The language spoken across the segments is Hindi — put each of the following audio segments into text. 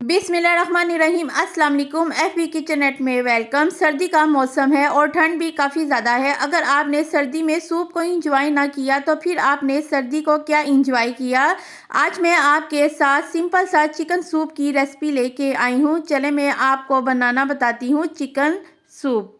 बिस्मिल्लाहिर्रहमानिर्रहीम। अस्सलाम वालेकुम। एफबी किचन नेट में वेलकम। सर्दी का मौसम है और ठंड भी काफ़ी ज़्यादा है। अगर आपने सर्दी में सूप को इंजॉय ना किया तो फिर आपने सर्दी को क्या इंजॉय किया। आज मैं आपके साथ सिंपल सा चिकन सूप की रेसिपी लेके आई हूँ। चले मैं आपको बनाना बताती हूँ चिकन सूप,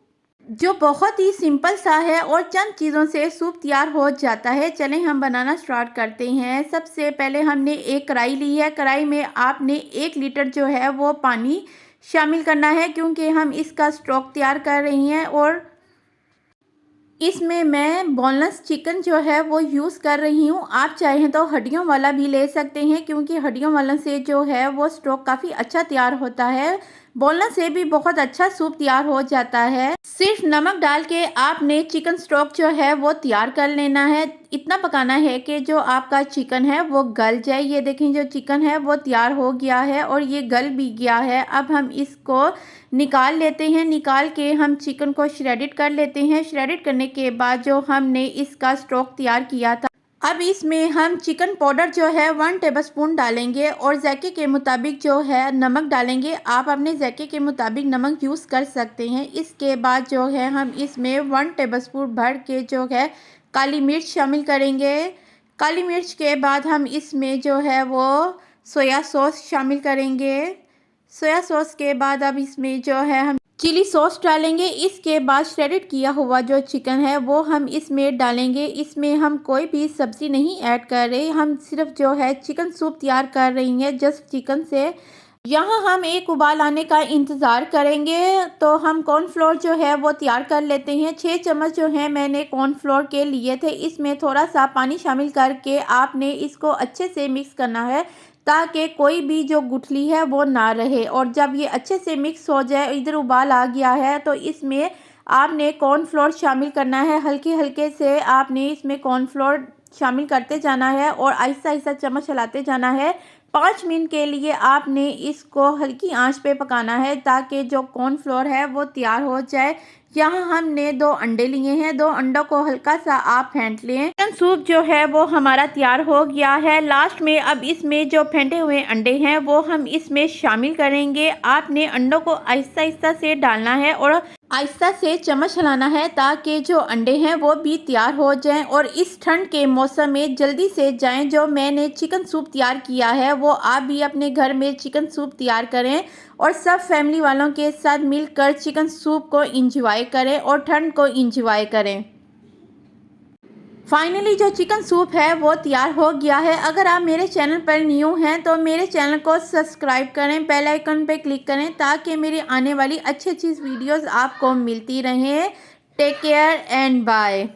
जो बहुत ही सिंपल सा है और चंद चीज़ों से सूप तैयार हो जाता है। चलें हम बनाना स्टार्ट करते हैं। सबसे पहले हमने एक कढ़ाई ली है। कढ़ाई में आपने 1 लीटर जो है वो पानी शामिल करना है, क्योंकि हम इसका स्टॉक तैयार कर रही हैं और इसमें मैं बोनलेस चिकन जो है वो यूज़ कर रही हूँ। आप चाहें तो हड्डियों वाला भी ले सकते हैं, क्योंकि हड्डियों वाला से जो है वो स्टॉक काफ़ी अच्छा तैयार होता है। बोनलेस से भी बहुत अच्छा सूप तैयार हो जाता है। सिर्फ नमक डाल के आपने चिकन स्टॉक जो है वो तैयार कर लेना है। इतना पकाना है कि जो आपका चिकन है वो गल जाए। ये देखें, जो चिकन है वो तैयार हो गया है और ये गल भी गया है। अब हम इसको निकाल लेते हैं। निकाल के हम चिकन को श्रेडिड कर लेते हैं। श्रेडिड करने के बाद जो हमने इसका स्टॉक तैयार किया था, अब इसमें हम चिकन पाउडर जो है 1 टेबलस्पून डालेंगे और जायके के मुताबिक जो है नमक डालेंगे। आप अपने जायके के मुताबिक नमक यूज़ कर सकते हैं। इसके बाद जो है हम इसमें 1 टेबलस्पून भर के जो है काली मिर्च शामिल करेंगे। काली मिर्च के बाद हम इसमें जो है वो सोया सॉस शामिल करेंगे। सोया सॉस के बाद अब इसमें जो है हम चिली सॉस डालेंगे। इसके बाद श्रेडेड किया हुआ जो चिकन है वो हम इसमें डालेंगे। इसमें हम कोई भी सब्ज़ी नहीं ऐड कर रहे, हम सिर्फ जो है चिकन सूप तैयार कर रही हैं जस्ट चिकन से। यहाँ हम एक उबाल आने का इंतज़ार करेंगे, तो हम कॉर्नफ्लोर जो है वो तैयार कर लेते हैं। 6 चम्मच जो है मैंने कॉर्नफ्लोर के लिए थे। इसमें थोड़ा सा पानी शामिल करके आपने इसको अच्छे से मिक्स करना है, ताकि कोई भी जो गुठली है वो ना रहे। और जब ये अच्छे से मिक्स हो जाए, इधर उबाल आ गया है, तो इसमें आपने कॉर्नफ्लोर शामिल करना है। हल्के हल्के से आपने इसमें कॉर्नफ्लोर शामिल करते जाना है और आहिस्ता आहिस्ता चम्मच चलाते जाना है। 5 मिनट के लिए आपने इसको हल्की आंच पे पकाना है, ताकि जो कॉर्नफ्लोर है वो तैयार हो जाए। यहाँ हमने 2 अंडे लिए हैं। 2 अंडों को हल्का सा आप फेंट लें। चिकन सूप जो है वो हमारा तैयार हो गया है। लास्ट में अब इसमें जो फेंटे हुए अंडे हैं वो हम इसमें शामिल करेंगे। आपने अंडों को आहिस्ता आहिस्ता से डालना है और आहिस्ता से चम्मच हिलाना है, ताकि जो अंडे हैं वो भी तैयार हो जाएं और इस ठंड के मौसम में जल्दी से जाएं। जो मैंने चिकन सूप तैयार किया है वो आप भी अपने घर में चिकन सूप तैयार करें और सब फैमिली वालों के साथ मिलकर चिकन सूप को इंजॉय करें और ठंड को इंजॉय करें। फाइनली जो चिकन सूप है वो तैयार हो गया है। अगर आप मेरे चैनल पर न्यू हैं तो मेरे चैनल को सब्सक्राइब करें, बेल आइकन पे क्लिक करें, ताकि मेरी आने वाली अच्छी अच्छी वीडियोस आपको मिलती रहें। Take care and bye.